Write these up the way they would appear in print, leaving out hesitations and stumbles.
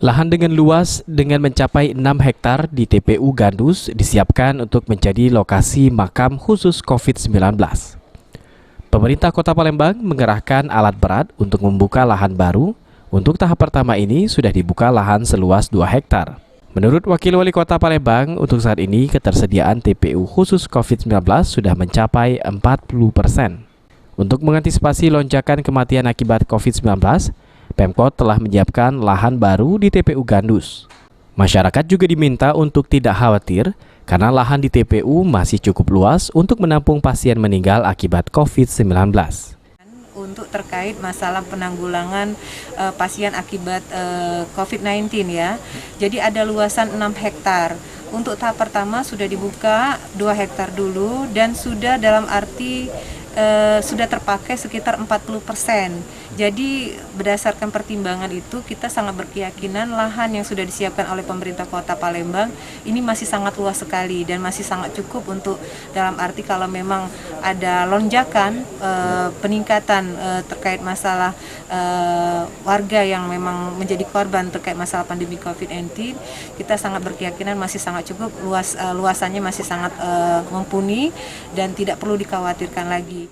Lahan dengan luas dengan mencapai 6 hektar di TPU Gandus disiapkan untuk menjadi lokasi makam khusus COVID-19. Pemerintah Kota Palembang mengerahkan alat berat untuk membuka lahan baru. Untuk tahap pertama ini sudah dibuka lahan seluas 2 hektar. Menurut Wakil Wali Kota Palembang, untuk saat ini ketersediaan TPU khusus COVID-19 sudah mencapai 40%. Untuk mengantisipasi lonjakan kematian akibat COVID-19, Pemkot telah menyiapkan lahan baru di TPU Gandus. Masyarakat juga diminta untuk tidak khawatir karena lahan di TPU masih cukup luas untuk menampung pasien meninggal akibat COVID-19. Untuk terkait masalah penanggulangan pasien akibat COVID-19 ya. Jadi ada luasan 6 hektar. Untuk tahap pertama sudah dibuka 2 hektar dulu dan sudah dalam arti sudah terpakai sekitar 40%. Jadi berdasarkan pertimbangan itu kita sangat berkeyakinan lahan yang sudah disiapkan oleh pemerintah Kota Palembang ini masih sangat luas sekali dan masih sangat cukup untuk dalam arti kalau memang ada lonjakan peningkatan terkait masalah warga yang memang menjadi korban terkait masalah pandemi COVID-19, kita sangat berkeyakinan masih sangat cukup, luasannya masih sangat mumpuni dan tidak perlu dikhawatirkan lagi.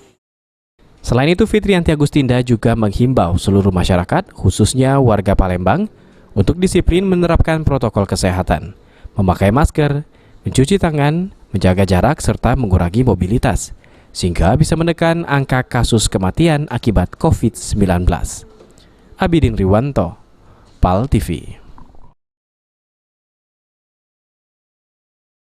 Selain itu, Fitrianti Agustinda juga menghimbau seluruh masyarakat, khususnya warga Palembang, untuk disiplin menerapkan protokol kesehatan, memakai masker, mencuci tangan, menjaga jarak, serta mengurangi mobilitas, sehingga bisa menekan angka kasus kematian akibat COVID-19. Abidin Riwanto, PAL TV.